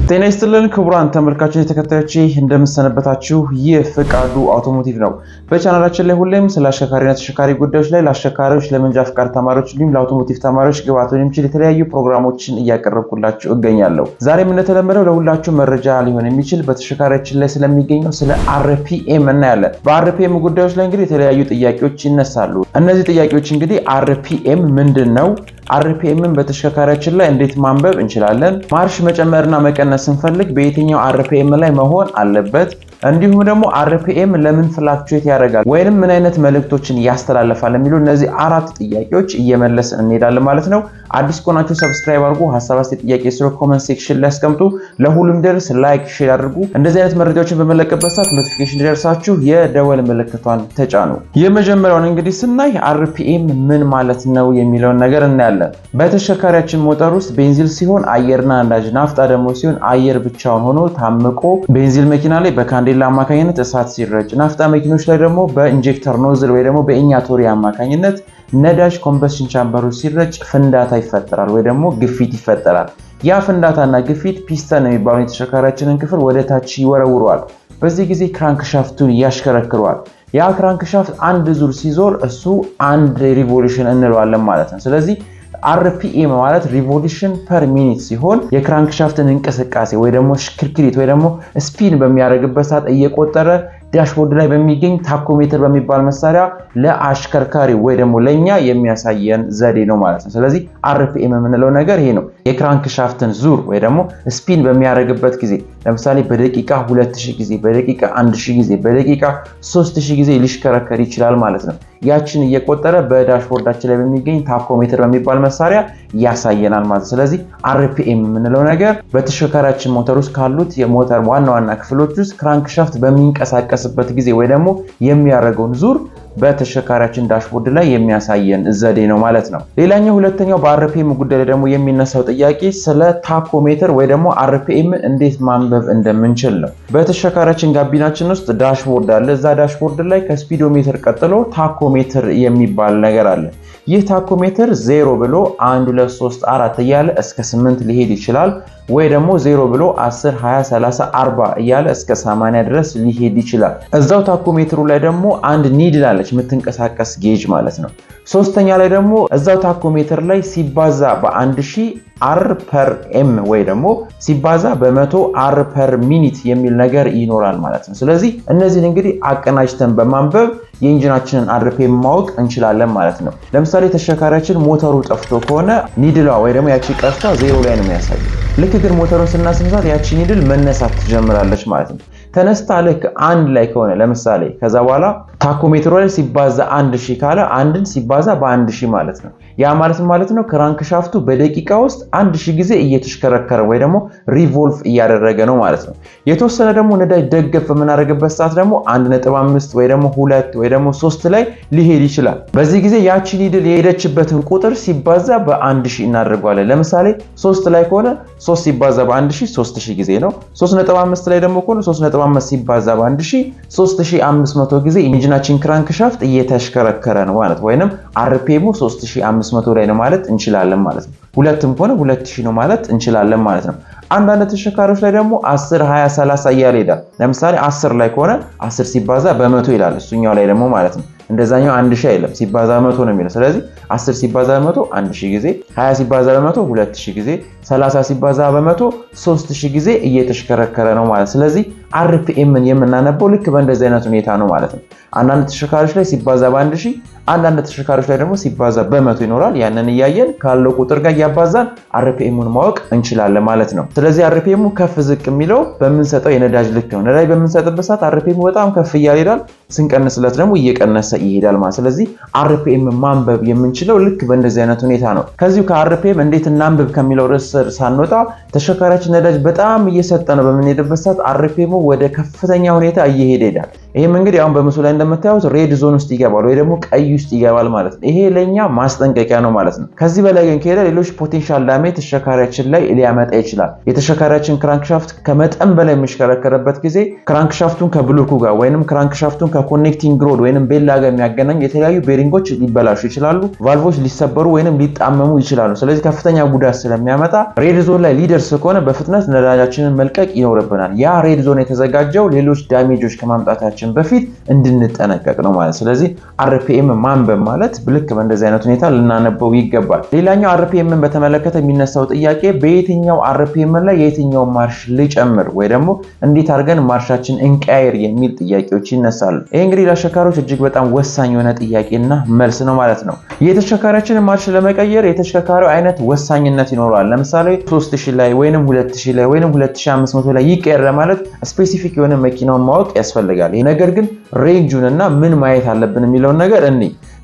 ጤና ይስጥልን ክቡራን ተመልካቾች ተከታዮች እንደምሰነበታችሁ። ይህ ፍቃዱ አውቶሞቲቭ ነው። በቻናላችን ላይ ሁሌም ስለ አሽከርካሪና ተሽከርካሪ ጉዳዮች ላይ ለአሽከርካሪዎች፣ ለመንጃ ፍቃድ ተማሪዎች እንዲሁም ለአውቶሞቲቭ ተማሪዎች ግብዓት የሚችል የተለያዩ ፕሮግራሞችን እያቀረብኩላችሁ እገኛለሁ። ዛሬም እንደተለመደው ለሁላችሁ መረጃ ሊሆን የሚችል በተሽከርካሪያችን ላይ ስለሚገኘው ስለ አርፒኤም እናያለን። በአርፒኤም ጉዳዮች ላይ እንግዲህ የተለያዩ ጥያቄዎች ይነሳሉ። እነዚህ ጥያቄዎች እንግዲህ አርፒኤም ምንድነው? አርፒኤምን በተሽከርካሪያችን ላይ እንዴት ማንበብ እንችላለን? ማርሽ መጨመርና መቀነስ ስንፈልግ በየትኛው አርፒኤም ላይ መሆን አለበት? እንዲሁም ደግሞ አርፒኤም ለምን ፍላክቹዌት ያደርጋል ወይንም ምን አይነት መልእክቶችን ያስተላልፋል የሚሉ እነዚህ አራት ጥያቄዎች እየመለስን እንሄዳለን ማለት ነው። አዲስ ከሆናችሁ ሰብስክራይብ አድርጉ። ሐሳብ አስተያየት ጥያቄ ስለ ኮሜንት ሴክሽን ላይ አስቀምጡ። ለሁሉም ደርስ ላይክ ሼር አድርጉ። እንደዚህ አይነት መረጃዎችን በመለቀበት ሰዓት ኖቲፊኬሽን እንዲደርሳችሁ የደወል ምልክቷን ተጫኑ። የመጀመሪያውን እንግዲህ ስናይ አርፒኤም ምን ማለት ነው የሚለውን ነገር እናያለን። በተሽከርካሪያችን ሞተር ውስጥ ቤንዚል ሲሆን አየርና ነዳጅ፣ ናፍጣ ደግሞ ሲሆን አየር ብቻውን ሆኖ ታምቆ ቤንዚል መኪና ላይ በካንዴላ አማካኝነት እሳት ሲረጭ፣ ናፍጣ መኪኖች ላይ ደግሞ በኢንጀክተር ኖዝል ወይ ደግሞ በኢኛቶሪ አማካኝነት ነዳጅ ኮምበስሽን ቻምበሩ ሲረጭ ፍንዳታ ይፈጠራል ወይ ደግሞ ግፊት ይፈጠራል። ያ ፍንዳታና ግፊት ፒስተን የሚባለው የተሽከርካሪያችንን ክፍል ወደ ታች ይወረውረዋል። በዚህ ጊዜ ክራንክሻፍቱን ያሽከረክረዋል። ያ ክራንክሻፍት አንድ ዙር ሲዞር እሱ አንድ ሪቮሉሽን እንለዋለን ማለት ነው። ስለዚህ አርፒኤም ማለት ሪቮሉሽን ፐር ሚኒት ሲሆን የክራንክሻፍትን እንቅስቃሴ ወይ ደግሞ ሽክርክሪት ወይ ደግሞ ስፒን በሚያደርግበት ሰዓት እየቆጠረ ዳሽቦርድ ላይ በሚገኝ ታኮሜትር በሚባል መሳሪያ ለአሽከርካሪ ወይ ደግሞ ለኛ የሚያሳየን ዘዴ ነው ማለት ነው። ስለዚህ አርፒኤም የምንለው ነገር ይሄ ነው። የክራንክሻፍትን ዙር ወይ ደግሞ ስፒን በሚያደርግበት ጊዜ ለምሳሌ በደቂቃ 2000 ጊዜ፣ በደቂቃ 1000 ጊዜ፣ በደቂቃ 3000 ጊዜ ሊሽከረከር ይችላል ማለት ነው። ያችን እየቆጠረ በዳሽቦርዳችን ላይ በሚገኝ ታኮሜትር በሚባል መሳሪያ ያሳየናል ማለት ነው። ስለዚህ አርፒኤም የምንለው ነገር በተሽከርካሪያችን ሞተር ውስጥ ካሉት የሞተር ዋና ዋና ክፍሎች ውስጥ ክራንክሻፍት በሚንቀሳቀስበት ጊዜ ወይ ደግሞ የሚያደርገውን ዙር በተሽከርካሪያችን ዳሽቦርድ ላይ የሚያሳየን ዘዴ ነው ማለት ነው። ሌላኛው ሁለተኛው በአርፒኤም ጉዳይ ላይ ደግሞ የሚነሳው ጥያቄ ስለ ታኮሜትር ወይ ደግሞ አርፒኤም እንዴት ማንበብ እንደምንችል ነው። በተሽከርካሪያችን ጋቢናችን ውስጥ ዳሽቦርድ አለ። እዛ ዳሽቦርድ ላይ ከስፒዶሜትር ቀጥሎ ታኮሜትር የሚባል ነገር አለ። ይህ ታኮሜትር 0 ብሎ 1 2 3 4 እያለ እስከ 8 ሊሄድ ይችላል ወይ ደግሞ 0 ብሎ 10 20 30 40 እያለ እስከ 80 ድረስ ሊሄድ ይችላል። እዛው ታኮሜትሩ ላይ ደግሞ አንድ ኒድል አለች የምትንቀሳቀስ ጌጅ ማለት ነው። ሶስተኛ ላይ ደግሞ እዛው ታኮሜትር ላይ ሲባዛ በ1000 አር ፐር ኤም ወይ ደግሞ ሲባዛ በ100 አር ፐር ሚኒት የሚል ነገር ይኖራል ማለት ነው። ስለዚህ እነዚህን እንግዲህ አቀናጅተን በማንበብ የኢንጂናችንን አርፒኤም ማወቅ እንችላለን ማለት ነው። ለምሳሌ ተሽከርካሪያችን ሞተሩ ጠፍቶ ከሆነ ኒድሏ ወይ ደግሞ ያቺ ቀስቷ 0 ላይ ነው የሚያሳየው። ልክ ግን ሞተሩን ስናስነሳት ያቺ ኒድል መነሳት ትጀምራለች ማለት ነው። ተነስታ ልክ 1 ላይ ከሆነ ለምሳሌ ከዛ በኋላ ታኮሜትሩ ላይ ሲባዛ 1000 ካለ አንድን ሲባዛ በ1000 ማለት ነው። ያ ማለት ነው ክራንክሻፍቱ በደቂቃ ውስጥ 1000 ጊዜ እየተሽከረከረ ወይ ደግሞ ሪቮልቭ እያደረገ ነው ማለት ነው። የተወሰነ ደግሞ ነዳጅ ደገፍ በምናደርግበት ሰዓት ደግሞ 1.5 ወይ ደግሞ 2 ወይ ደግሞ 3 ላይ ሊሄድ ይችላል። በዚህ ጊዜ ያቺ ኒድል የሄደችበትን ቁጥር ሲባዛ በ1000 እናደርገዋለን። ለምሳሌ 3 ላይ ከሆነ 3 ሲባዛ በ1000 3000 ጊዜ ነው። 3.5 ላይ ደግሞ ከሆነ 3.5 ሲባዛ በ1000 3500 ጊዜ ኢንጂናችን ክራንክሻፍት እየተሽከረከረ ነው ማለት ወይንም አርፒኤሙ 3500 ላይ ነው ማለት እንችላለን ማለት ነው። ሁለትም ከሆነ 2000 ነው ማለት እንችላለን ማለት ነው። አንዳንድ ተሽከርካሪዎች ላይ ደግሞ 10 20 30 እያለ ይሄዳል። ለምሳሌ 10 ላይ ከሆነ 10 ሲባዛ በ100 ይላል እሱኛው ላይ ደግሞ ማለት ነው። እንደዛኛው 1000 አይደለም ሲባዛ በ100 ነው የሚለው። ስለዚህ 10 ሲባዛ በ100 1000 ጊዜ፣ 20 ሲባዛ በ100 2000 ጊዜ፣ 30 ሲባዛ በ100 3000 ጊዜ እየተሽከረከረ ነው ማለት። ስለዚህ አርፒኤምን የምናነበው ልክ በእንደዚህ አይነት ሁኔታ ነው ማለት ነው። አንዳንድ ተሽከርካሪዎች ላይ ሲባዛ በ1000፣ አንዳንድ ተሽከርካሪዎች ላይ ደግሞ ሲባዛ በ100 ይኖራል። ያንን እያየን ካለው ቁጥር ጋር ያባዛን አርፒኤሙን ማወቅ እንችላለን ማለት ነው። ስለዚህ አርፒኤሙ ከፍ ዝቅ የሚለው በምንሰጠው የነዳጅ ልክ ነው። ነዳጅ በምንሰጥበት ሰዓት አርፒኤሙ በጣም ከፍ እያለ ይሄዳል፣ ስንቀንስለት ደግሞ እየቀነሰ ይሄዳል ማለት። ስለዚህ አርፒኤም ማንበብ የምንችለው ልክ በእንደዚህ አይነት ሁኔታ ነው። ከዚሁ ከአርፒኤም እንዴት እናንብብ ከሚለው ርዕስ ሳንወጣ ተሽከርካሪያችን ነዳጅ በጣም እየሰጠ ነው በምንሄድበት ሰዓት አርፒኤሙ ወደ ከፍተኛ ሁኔታ እየሄደ ይሄዳል። ይሄም እንግዲህ አሁን በምስሉ ላይ እንደምታዩት ሬድ ዞን ውስጥ ይገባል ወይ ደግሞ ቀይ ውስጥ ይገባል ማለት ነው። ይሄ ለኛ ማስጠንቀቂያ ነው ማለት ነው። ከዚህ በላይ ግን ከሄደ ሌሎች ፖቴንሻል ዳሜጅ ተሽከርካሪያችን ላይ ሊያመጣ ይችላል። የተሽከርካሪያችን ክራንክሻፍት ከመጠን በላይ የሚሽከረከርበት ጊዜ ክራንክሻፍቱን ከብሎኩ ጋር ወይንም ክራንክሻፍቱን ከኮኔክቲንግ ሮድ ወይንም ቤላ ጋር የሚያገናኝ የተለያዩ ቤሪንጎች ሊበላሹ ይችላሉ። ቫልቮች ሊሰበሩ ወይንም ሊጣመሙ ይችላሉ። ስለዚህ ከፍተኛ ጉዳት ስለሚያመጣ ሬድ ዞን ላይ ሊደርስ ከሆነ በፍጥነት ነዳጃችንን መልቀቅ ይኖርብናል። ያ ሬድ ዞን የተዘጋጀው ሌሎች ዳሜጆች ከማምጣታችን በፊት እንድንጠነቀቅ ነው ማለት። ስለዚህ አርፒኤም ማንበብ ማለት ልክ በእንደዚህ አይነት ሁኔታ ልናነበው ይገባል። ሌላኛው አርፒኤምን በተመለከተ የሚነሳው ጥያቄ በየትኛው አርፒኤም ላይ የትኛው ማርሽ ልጨምር ወይ ደግሞ እንዴት አድርገን ማርሻችን እንቀያየር የሚል ጥያቄዎች ይነሳሉ። ይሄ እንግዲህ ለአሽከርካሪዎች እጅግ በጣም ወሳኝ የሆነ ጥያቄና መልስ ነው ማለት ነው። የተሽከርካሪያችንን ማርሽ ለመቀየር የተሽከርካሪው አይነት ወሳኝነት ይኖረዋል። ለምሳሌ 3000 ላይ ወይንም 2000 ላይ ወይንም 2500 ላይ ይቀየር ማለት ስፔሲፊክ የሆነ መኪናውን ማወቅ ያስፈልጋል። ነገር ግን ሬንጁን እና ምን ማየት አለብን የሚለውን ነገር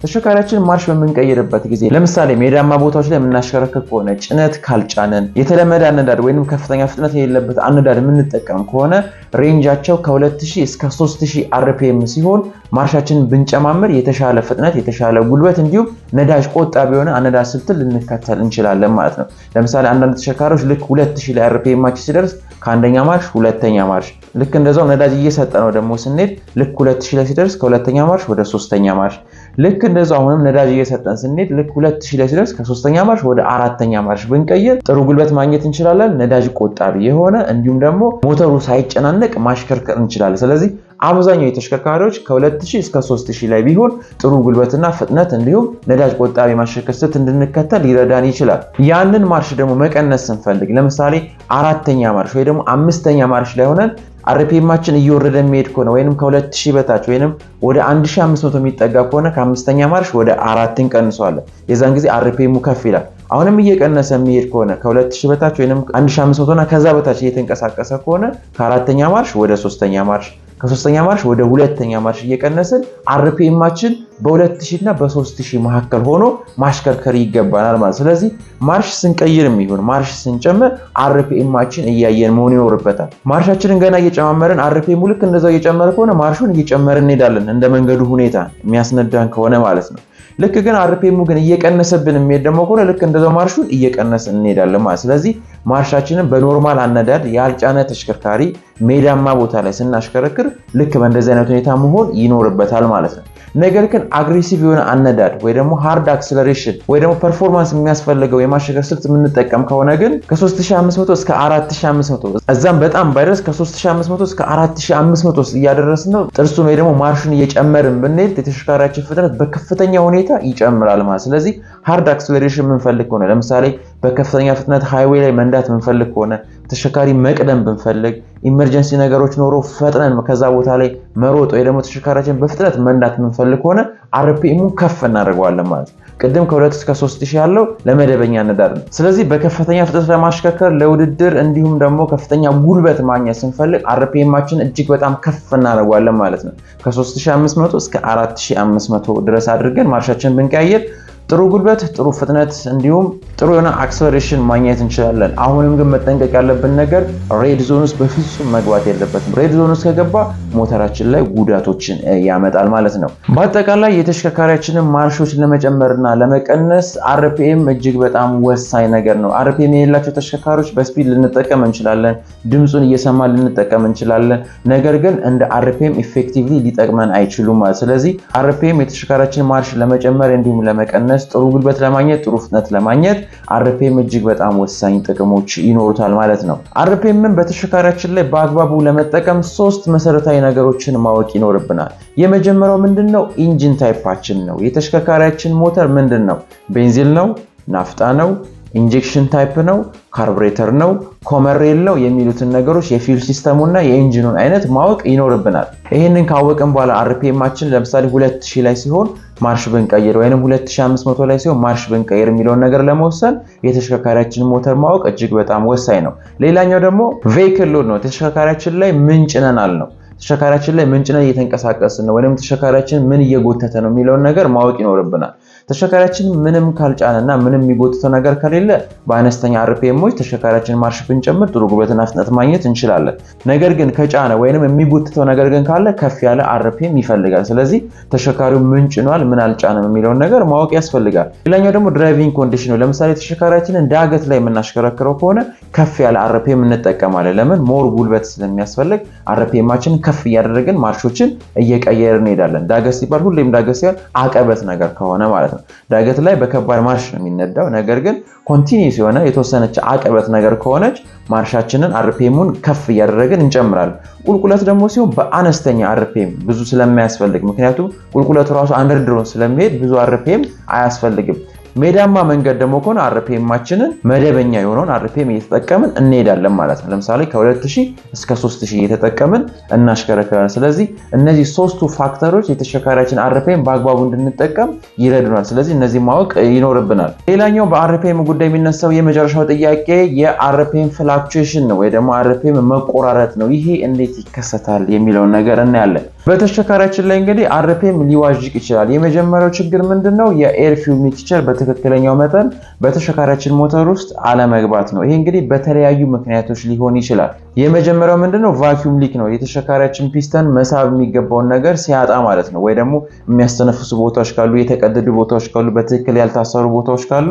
ተሽከርካሪያችን ማርሽ በምንቀይርበት ጊዜ ለምሳሌ ሜዳማ ቦታዎች ላይ የምናሽከረክር ከሆነ ጭነት ካልጫነን የተለመደ አነዳድ ወይንም ከፍተኛ ፍጥነት የሌለበት አነዳድ የምንጠቀም ከሆነ ሬንጃቸው ከ2000 እስከ 3000 አርፒኤም ሲሆን ማርሻችንን ብንጨማምር የተሻለ ፍጥነት የተሻለ ጉልበት እንዲሁም ነዳጅ ቆጣቢ የሆነ አነዳድ ስልትን ልንከተል እንችላለን ማለት ነው። ለምሳሌ አንዳንድ ተሽከርካሪዎች ልክ 2000 ላይ አርፒኤማቸው ሲደርስ ከአንደኛ ማርሽ ሁለተኛ ማርሽ ልክ እንደዛው ነዳጅ እየሰጠ ነው ደግሞ ስንሄድ ልክ 2000 ላይ ሲደርስ ከሁለተኛ ማርሽ ወደ ሶስተኛ ማርሽ ልክ እንደዛው አሁንም ነዳጅ እየሰጠን ስንሄድ ልክ 2000 ላይ ሲደርስ ከሶስተኛ ማርሽ ወደ አራተኛ ማርሽ ብንቀይር ጥሩ ጉልበት ማግኘት እንችላለን። ነዳጅ ቆጣቢ የሆነ እንዲሁም ደግሞ ሞተሩ ሳይጨናነቅ ማሽከርከር እንችላለን። ስለዚህ አብዛኛው የተሽከርካሪዎች ከ2000 እስከ 3000 ላይ ቢሆን ጥሩ ጉልበትና ፍጥነት እንዲሁም ነዳጅ ቆጣቢ ማሽከርከር ስልት እንድንከተል ሊረዳን ይችላል። ያንን ማርሽ ደግሞ መቀነስ ስንፈልግ ለምሳሌ አራተኛ ማርሽ ወይ ደግሞ አምስተኛ ማርሽ ላይ ሆነን አርፒኤማችን እየወረደ የሚሄድ ከሆነ ወይንም ከ2000 በታች ወይንም ወደ 1500 የሚጠጋ ከሆነ ከአምስተኛ ማርሽ ወደ 4 እንቀንሰዋለን። የዛን ጊዜ አርፒኤሙ ከፍ ይላል። አሁንም እየቀነሰ የሚሄድ ከሆነ ከ2000 በታች ወይንም 1500 እና ከዛ በታች እየተንቀሳቀሰ ከሆነ ከአራተኛ ማርሽ ወደ ሶስተኛ ማርሽ ከሶስተኛ ማርሽ ወደ ሁለተኛ ማርሽ እየቀነሰን አርፒኤማችን በ2000 እና በ3000 መካከል ሆኖ ማሽከርከር ይገባናል ማለት። ስለዚህ ማርሽ ስንቀይርም ይሁን ማርሽ ስንጨምር አርፒኤማችን እያየን መሆን ይኖርበታል። ማርሻችንን ገና እየጨማመርን አርፒኤሙ ልክ እንደዛው እየጨመረ ከሆነ ማርሹን እየጨመርን እንሄዳለን እንደ መንገዱ ሁኔታ የሚያስነዳን ከሆነ ማለት ነው። ልክ ግን አርፒኤሙ ግን እየቀነሰብን የሚሄድ ደግሞ ከሆነ ልክ እንደዛው ማርሹን እየቀነስን እንሄዳለን ማለት። ስለዚህ ማርሻችንን በኖርማል አነዳድ ያልጫነ ተሽከርካሪ ሜዳማ ቦታ ላይ ስናሽከረክር ልክ በእንደዚህ አይነት ሁኔታ መሆን ይኖርበታል ማለት ነው። ነገር ግን አግሬሲቭ የሆነ አነዳድ ወይ ደግሞ ሃርድ አክሰለሬሽን ወይ ደግሞ ፐርፎርማንስ የሚያስፈልገው የማሽከርከር ስልት የምንጠቀም ከሆነ ግን ከ3500 እስከ 4500 እዛም በጣም ባይደርስ ከ3500 እስከ 4500 እያደረስን ነው ጥርሱን ወይ ደግሞ ማርሹን እየጨመርን ብንሄድ የተሽከርካሪያችን ፍጥነት በከፍተኛ ሁኔታ ይጨምራል ማለት። ስለዚህ ሃርድ አክሰለሬሽን የምንፈልግ ከሆነ ለምሳሌ በከፍተኛ ፍጥነት ሃይዌይ ላይ መንዳት የምንፈልግ ከሆነ ተሽከርካሪ መቅደም ብንፈልግ ኢመርጀንሲ ነገሮች ኖሮ ፈጥነን ከዛ ቦታ ላይ መሮጥ ወይ ደግሞ ተሽከርካሪያችን በፍጥነት መንዳት የምንፈልግ ከሆነ አርፒኤሙ ከፍ እናደርገዋለን ማለት ነው። ቅድም ከ2 እስከ 3000 ያለው ለመደበኛ አነዳድ ነው። ስለዚህ በከፍተኛ ፍጥነት ለማሽከርከር ለውድድር እንዲሁም ደግሞ ከፍተኛ ጉልበት ማግኘት ስንፈልግ አርፒኤማችን እጅግ በጣም ከፍ እናደርገዋለን ማለት ነው። ከ3500 እስከ 4500 ድረስ አድርገን ማርሻችንን ብንቀያየር ጥሩ ጉልበት ጥሩ ፍጥነት እንዲሁም ጥሩ የሆነ አክሰለሬሽን ማግኘት እንችላለን። አሁንም ግን መጠንቀቅ ያለብን ነገር ሬድ ዞን ውስጥ በፍጹም መግባት የለበትም። ሬድ ዞን ውስጥ ከገባ ሞተራችን ላይ ጉዳቶችን ያመጣል ማለት ነው። በአጠቃላይ የተሽከርካሪያችንን ማርሾች ለመጨመርና ለመቀነስ አርፒኤም እጅግ በጣም ወሳኝ ነገር ነው። አርፒኤም የሌላቸው ተሽከርካሪዎች በስፒድ ልንጠቀም እንችላለን፣ ድምፁን እየሰማን ልንጠቀም እንችላለን። ነገር ግን እንደ አርፒኤም ኢፌክቲቭሊ ሊጠቅመን አይችሉም ማለት። ስለዚህ አርፒኤም የተሽከርካሪያችንን ማርሽ ለመጨመር እንዲሁም ለመቀነስ ጥሩ ጉልበት ለማግኘት ጥሩ ፍጥነት ለማግኘት አርፒኤም እጅግ በጣም ወሳኝ ጥቅሞች ይኖሩታል ማለት ነው። አርፒኤምን በተሽከርካሪያችን ላይ በአግባቡ ለመጠቀም 3 መሰረታዊ ነገሮችን ማወቅ ይኖርብናል። የመጀመሪያው ምንድነው? ኢንጂን ታይፓችን ነው። የተሽከርካሪያችን ሞተር ምንድነው? ቤንዚን ነው? ናፍጣ ነው? ኢንጀክሽን ታይፕ ነው? ካርቡሬተር ነው? ኮመሬል ነው? የሚሉትን ነገሮች የፊውል ሲስተሙና የኢንጂኑን አይነት ማወቅ ይኖርብናል። ይሄንን ካወቅን በኋላ አርፒኤማችን ለምሳሌ 2000 ላይ ሲሆን ማርሽ ብንቀይር ወይንም 2500 ላይ ሲሆን ማርሽ ብንቀይር የሚለውን ነገር ለመወሰን የተሽከርካሪያችን ሞተር ማወቅ እጅግ በጣም ወሳኝ ነው። ሌላኛው ደግሞ ቬሂክል ሎድ ነው። ተሽከርካሪያችን ላይ ምን ጭነናል ነው። ተሽከርካሪያችን ላይ ምን ጭነን እየተንቀሳቀስን ነው ወይንም ተሽከርካሪያችን ምን እየጎተተ ነው የሚለውን ነገር ማወቅ ይኖርብናል። ተሽከርካሪያችን ምንም ካልጫነና ምንም የሚጎትተው ነገር ከሌለ በአነስተኛ አርፒኤሞች ተሽከርካሪያችን ማርሽ ብንጨምር ጥሩ ጉልበትና ፍጥነት ማግኘት እንችላለን። ነገር ግን ከጫነ ወይንም የሚጎትተው ነገር ግን ካለ ከፍ ያለ አርፒኤም ይፈልጋል። ስለዚህ ተሽከርካሪው ምን ጭኗል ምን አልጫነም የሚለውን ነገር ማወቅ ያስፈልጋል። ሌላኛው ደግሞ ድራይቪንግ ኮንዲሽን ነው። ለምሳሌ ተሽከርካሪያችንን ዳገት ላይ የምናሽከረክረው ከሆነ ከፍ ያለ አርፒኤም እንጠቀማለን። ለምን? ሞር ጉልበት ስለሚያስፈልግ አርፒኤማችንን ከፍ እያደረግን ማርሾችን እየቀየርን እንሄዳለን። ዳገት ሲባል ሁሌም ዳገት ሲባል አቀበት ነገር ከሆነ ማለት ነው። ዳገት ላይ በከባድ ማርሽ ነው የሚነዳው። ነገር ግን ኮንቲኒዩስ የሆነ የተወሰነች አቀበት ነገር ከሆነች ማርሻችንን አርፒኤሙን ከፍ እያደረግን እንጨምራለን። ቁልቁለት ደግሞ ሲሆን በአነስተኛ አርፒኤም ብዙ ስለማያስፈልግ፣ ምክንያቱም ቁልቁለቱ ራሱ አንደርድሮን ስለሚሄድ ብዙ አርፒኤም አያስፈልግም። ሜዳማ መንገድ ደግሞ ከሆነ አርፒኤማችንን መደበኛ የሆነውን አርፒኤም እየተጠቀምን እንሄዳለን ማለት ነው። ለምሳሌ ከ2000 እስከ 3000 እየተጠቀምን እናሽከረክራለን። ስለዚህ እነዚህ ሶስቱ ፋክተሮች የተሽከርካሪያችን አርፒኤም በአግባቡ እንድንጠቀም ይረዱናል። ስለዚህ እነዚህ ማወቅ ይኖርብናል። ሌላኛው በአርፒኤም ጉዳይ የሚነሳው የመጨረሻው ጥያቄ የአርፒኤም ፍላክቹዌሽን ነው ወይ ደግሞ አርፒኤም መቆራረጥ ነው። ይሄ እንዴት ይከሰታል የሚለውን ነገር እናያለን። በተሽከርካሪያችን ላይ እንግዲህ አርፒኤም ሊዋዥቅ ይችላል። የመጀመሪያው ችግር ምንድነው? የኤር ፊውል ሚክስቸር በትክክለኛው መጠን በተሽከርካሪያችን ሞተር ውስጥ አለመግባት ነው። ይሄ እንግዲህ በተለያዩ ምክንያቶች ሊሆን ይችላል። የመጀመሪያው ምንድነው? ቫኪዩም ሊክ ነው። የተሽከርካሪያችን ፒስተን መሳብ የሚገባውን ነገር ሲያጣ ማለት ነው። ወይ ደግሞ የሚያስተነፍሱ ቦታዎች ካሉ፣ የተቀደዱ ቦታዎች ካሉ፣ በትክክል ያልታሰሩ ቦታዎች ካሉ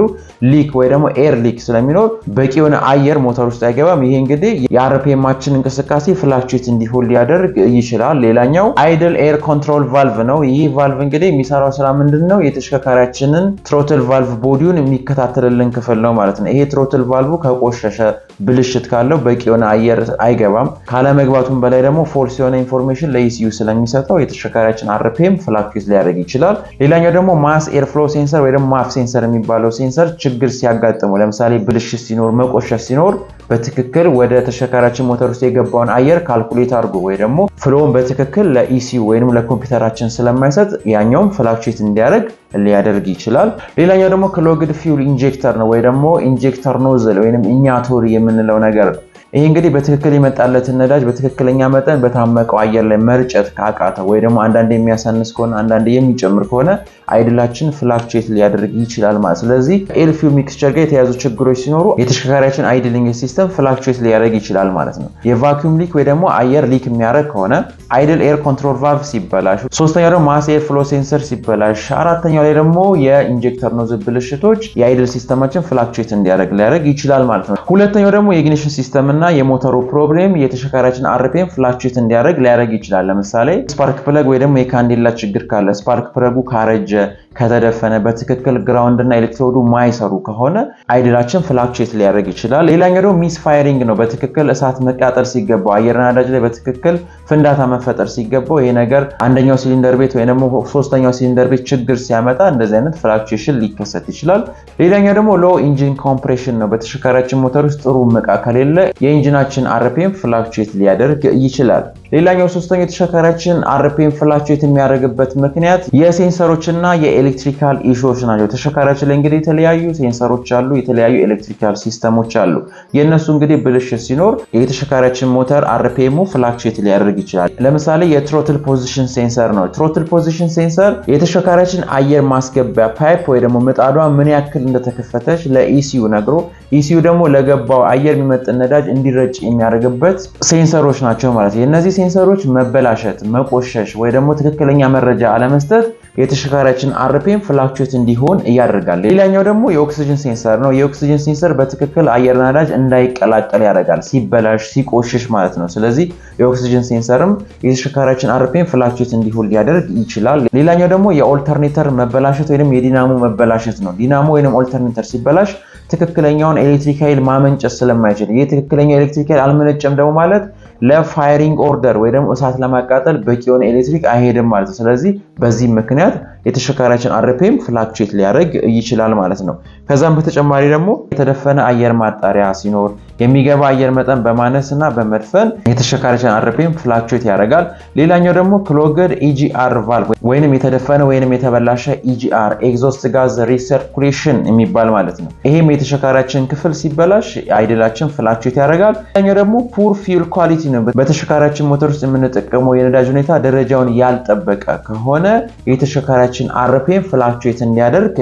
ሊክ ወይ ደግሞ ኤር ሊክ ስለሚኖር በቂ የሆነ አየር ሞተር ውስጥ አይገባም። ይሄ እንግዲህ የአርፒኤማችን እንቅስቃሴ ፍላክቹዌት እንዲሆን ሊያደርግ ይችላል። ሌላኛው አይድል ኤር ኮንትሮል ቫልቭ ነው። ይህ ቫልቭ እንግዲህ የሚሰራው ስራ ምንድነው? የተሽከርካሪያችንን ትሮትል ቫልቭ ቦዲውን የሚከታተልልን ክፍል ነው ማለት ነው። ይሄ ትሮትል ቫልቭ ከቆሸሸ ብልሽት ካለው በቂ የሆነ አየር አይገባም። ካለመግባቱም በላይ ደግሞ ፎልስ የሆነ ኢንፎርሜሽን ለኢሲዩ ስለሚሰጠው የተሽከርካሪያችን አርፒኤም ፍላክቹዌት ሊያደርግ ይችላል። ሌላኛው ደግሞ ማስ ኤር ፍሎ ሴንሰር ወይ ደግሞ ማፍ ሴንሰር የሚባለው ሴንሰር ችግር ሲያጋጥመው፣ ለምሳሌ ብልሽት ሲኖር፣ መቆሸሽ ሲኖር በትክክል ወደ ተሽከርካሪያችን ሞተር ውስጥ የገባውን አየር ካልኩሌት አድርጎ ወይ ደግሞ ፍሎውን በትክክል ለኢሲዩ ወይንም ለኮምፒውተራችን ስለማይሰጥ ያኛውም ፍላክቹዌት እንዲያደርግ ሊያደርግ ይችላል። ሌላኛው ደግሞ ክሎግድ ፊውል ኢንጀክተር ነው ወይ ደግሞ ኢንጀክተር ኖዝል ወይንም ኢኛቶሪ የምንለው ነገር ነው። ይሄ እንግዲህ በትክክል የመጣለትን ነዳጅ በትክክለኛ መጠን በታመቀው አየር ላይ መርጨት ካቃተ ወይ ደግሞ አንዳንዴ የሚያሳንስ ከሆነ አንዳንዴ የሚጨምር ከሆነ አይድላችን ፍላክቹዌት ሊያደርግ ይችላል ማለት። ስለዚህ ኤር ፊውል ሚክስቸር ጋር የተያዙ ችግሮች ሲኖሩ የተሽከርካሪያችን አይድሊንግ ሲስተም ፍላክቹዌት ሊያደርግ ይችላል ማለት ነው። የቫኪዩም ሊክ ወይ ደግሞ አየር ሊክ የሚያደርግ ከሆነ አይድል ኤር ኮንትሮል ቫልቭ ሲበላሽ፣ ሶስተኛው ደግሞ ማስ ኤር ፍሎ ሴንሰር ሲበላሽ፣ አራተኛው ላይ ደግሞ የኢንጀክተር ኖዝል ብልሽቶች የአይድል ሲስተማችን ፍላክቹዌት እንዲያደርግ ሊያደርግ ይችላል ማለት ነው። ሁለተኛው ደግሞ የኢግኒሽን ሲስተም እና የሞተሩ ፕሮብሌም የተሽከርካሪያችን አርፒኤም ፍላክቹዌት እንዲያደርግ ሊያደርግ ይችላል። ለምሳሌ ስፓርክ ፕለግ ወይ ደግሞ የካንዴላ ችግር ካለ፣ ስፓርክ ፕለጉ ካረጀ ከተደፈነ፣ በትክክል ግራውንድ እና ኤሌክትሮዱ ማይሰሩ ከሆነ አይድላችን ፍላክቹዌት ሊያደርግ ይችላል። ሌላኛው ደግሞ ሚስ ፋየሪንግ ነው። በትክክል እሳት መቃጠል ሲገባው፣ አየር ነዳጅ ላይ በትክክል ፍንዳታ መፈጠር ሲገባው ይሄ ነገር አንደኛው ሲሊንደር ቤት ወይ ደግሞ ሶስተኛው ሲሊንደር ቤት ችግር ሲያመጣ እንደዚህ አይነት ፍላክቹዌሽን ሊከሰት ይችላል። ሌላኛው ደግሞ ሎ ኢንጂን ኮምፕሬሽን ነው። በተሽከርካሪያችን ሞተር ውስጥ ጥሩ እቃ ከሌለ የኢንጂናችን አርፒኤም ፍላክቹዌት ሊያደርግ ይችላል። ሌላኛው ሶስተኛው የተሽከርካሪያችን አርፒኤም ፍላክቹዌት የሚያደርግበት ምክንያት የሴንሰሮችና የኤሌክትሪካል ኢሹዎች ናቸው። ተሽከርካሪያችን ላይ እንግዲህ የተለያዩ ሴንሰሮች አሉ፣ የተለያዩ ኤሌክትሪካል ሲስተሞች አሉ። የእነሱ እንግዲህ ብልሽት ሲኖር የተሽከርካሪያችን ሞተር አርፒኤሙ ፍላክቹዌት ሊያደርግ ይችላል። ለምሳሌ የትሮትል ፖዚሽን ሴንሰር ነው። ትሮትል ፖዚሽን ሴንሰር የተሽከርካሪያችን አየር ማስገቢያ ፓይፕ ወይ ደግሞ ምጣዷ ምን ያክል እንደተከፈተች ለኢሲዩ ነግሮ ኢሲዩ ደግሞ ለገባው አየር የሚመጥን ነዳጅ እንዲረጭ የሚያደርግበት ሴንሰሮች ናቸው ማለት ነው። የእነዚህ ሴንሰሮች መበላሸት፣ መቆሸሽ ወይ ደግሞ ትክክለኛ መረጃ አለመስጠት የተሽከርካሪያችን አርፒኤም ፍላክቹዌት እንዲሆን ያደርጋል። ሌላኛው ደግሞ የኦክሲጅን ሴንሰር ነው። የኦክሲጅን ሴንሰር በትክክል አየር ነዳጅ እንዳይቀላቀል ያደርጋል፣ ሲበላሽ ሲቆሽሽ ማለት ነው። ስለዚህ የኦክሲጅን ሴንሰርም የተሽከርካሪያችን አርፒኤም ፍላክቹዌት እንዲሆን ሊያደርግ ይችላል። ሌላኛው ደግሞ የኦልተርኔተር መበላሸት ወይም የዲናሞ መበላሸት ነው። ዲናሞ ወይም ኦልተርኔተር ሲበላሽ ትክክለኛውን ኤሌክትሪክ ኃይል ማመንጨት ስለማይችል፣ ይህ ትክክለኛ ኤሌክትሪክ ኃይል አልመነጨም ደግሞ ማለት ለፋየሪንግ ኦርደር ወይ ደግሞ እሳት ለማቃጠል በቂ የሆነ ኤሌክትሪክ አይሄድም ማለት ነው። ስለዚህ በዚህ ምክንያት የተሽከርካሪያችን አርፒኤም ፍላክቹዌት ሊያደርግ ይችላል ማለት ነው። ከዛም በተጨማሪ ደግሞ የተደፈነ አየር ማጣሪያ ሲኖር የሚገባ አየር መጠን በማነስ እና በመድፈን የተሽከርካሪያችን አርፒኤም ፍላክቹዌት ያደርጋል። ሌላኛው ደግሞ ክሎግድ ኢጂአር ቫልቭ ወይንም የተደፈነ ወይንም የተበላሸ ኢጂአር ኤግዞስት ጋዝ ሪሰርኩሌሽን የሚባል ማለት ነው። ይሄም የተሽከርካሪያችን ክፍል ሲበላሽ አይድላችን ፍላክቹዌት ያደርጋል። ሌላኛው ደግሞ ፑር ፊውል ኳሊቲ ነው። በተሽከርካሪያችን ሞተር ውስጥ የምንጠቀመው የነዳጅ ሁኔታ ደረጃውን ያልጠበቀ ከሆነ የተሽከርካሪያችን የተሽከርካሪያችን RPM ፍላክቹዌት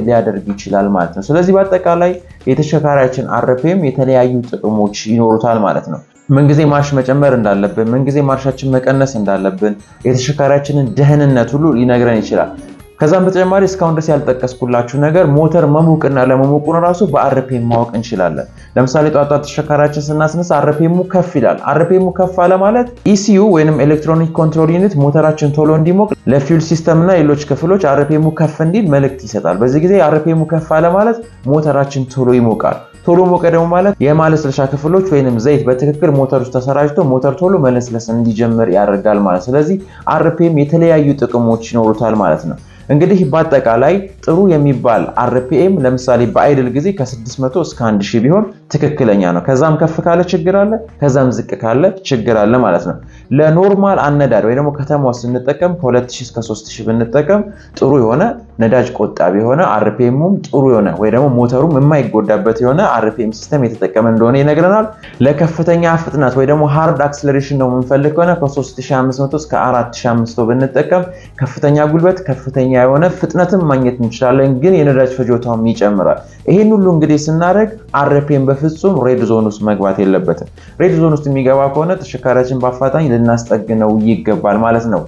ሊያደርግ ይችላል ማለት ነው። ስለዚህ በአጠቃላይ የተሽከርካሪያችን RPM የተለያዩ ጥቅሞች ይኖሩታል ማለት ነው። ምንጊዜ ማርሽ መጨመር እንዳለብን፣ ምንጊዜ ማርሻችን መቀነስ እንዳለብን፣ የተሽከርካሪያችንን ደህንነት ሁሉ ሊነግረን ይችላል። ከዛም በተጨማሪ እስካሁን ድረስ ያልጠቀስኩላችሁ ነገር ሞተር መሞቅና ለመሞቁን ራሱ በRPM ማወቅ እንችላለን። ለምሳሌ ጧጧ ተሽከርካሪያችን ስናስነሳ RPM ከፍ ይላል። RPM ከፍ አለ ማለት ECU ወይንም ኤሌክትሮኒክ ኮንትሮል ዩኒት ሞተራችን ቶሎ እንዲሞቅ ለፊውል ሲስተም እና ሌሎች ክፍሎች RPM ከፍ እንዲል መልእክት ይሰጣል። በዚህ ጊዜ RPM ከፍ አለ ማለት ሞተራችን ቶሎ ይሞቃል። ቶሎ ሞቀ ደግሞ ማለት የማለስለሻ ክፍሎች ወይንም ዘይት በትክክል ሞተር ውስጥ ተሰራጭቶ ሞተር ቶሎ መለስለስ እንዲጀምር ያደርጋል ማለት። ስለዚህ RPM የተለያዩ ጥቅሞች ይኖሩታል ማለት ነው። እንግዲህ በአጠቃላይ ጥሩ የሚባል RPM ለምሳሌ በአይድል ጊዜ ከ600 እስከ 1000 ቢሆን ትክክለኛ ነው። ከዛም ከፍ ካለ ችግር አለ፣ ከዛም ዝቅ ካለ ችግር አለ ማለት ነው። ለኖርማል አነዳድ ወይ ደግሞ ከተማው ስንጠቀም ከ2000 እስከ 3000 ብንጠቀም ጥሩ የሆነ ነዳጅ ቆጣቢ የሆነ RPMም ጥሩ የሆነ ወይ ደግሞ ሞተሩም የማይጎዳበት የሆነ RPM ሲስተም የተጠቀመ እንደሆነ ይነግረናል። ለከፍተኛ ፍጥነት ወይ ደግሞ ሃርድ አክሰለሬሽን ነው የምንፈልግ ከሆነ ከ3500 እስከ 4500 ብንጠቀም ከፍተኛ ጉልበት ከፍተኛ የሆነ ፍጥነትን ማግኘት እንችላለን፣ ግን የነዳጅ ፍጆታውም ይጨምራል። ይሄን ሁሉ እንግዲህ ስናደርግ RPM በፍጹም ሬድ ዞን ውስጥ መግባት የለበትም። ሬድ ዞን ውስጥ የሚገባ ከሆነ ተሽከርካሪያችን በአፋጣኝ ልናስጠግነው ይገባል ማለት ነው።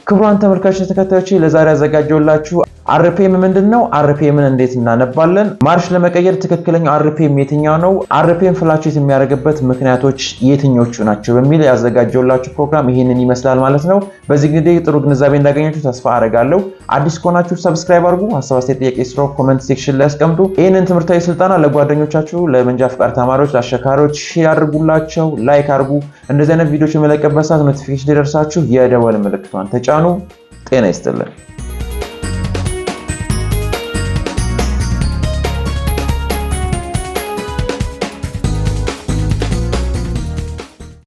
ክቡራን ተመልካቾች ተከታዮች ለዛሬ ያዘጋጀውላችሁ RPM ምንድነው? RPMን እንዴት እናነባለን? ማርሽ ለመቀየር ትክክለኛው RPM የትኛው ነው? RPM ፍላክቹዌት የሚያደርግበት ምክንያቶች የትኞቹ ናቸው? በሚል ያዘጋጀውላችሁ ፕሮግራም ይሄንን ይመስላል ማለት ነው። በዚህ ጊዜ ጥሩ ግንዛቤ እንዳገኛችሁ ተስፋ አደርጋለሁ። አዲስ ከሆናችሁ ሰብስክራይብ አድርጉ። ሐሳብ አስተያየት፣ ጥያቄ ስሮ ኮሜንት ሴክሽን ላይ አስቀምጡ። ይሄንን ትምህርታዊ ስልጠና ለጓደኞቻችሁ፣ ለመንጃ ፍቃድ ተማሪዎች፣ ለአሽከርካሪዎች ሼር አድርጉላቸው፣ ላይክ አድርጉ። እንደዚህ አይነት ቪዲዮዎች የመለቀበት ሰዓት ኖቲፊኬሽን ሊደርሳችሁ የደወል ምልክቷን ተጫኑ። ጤና ይስጥልን።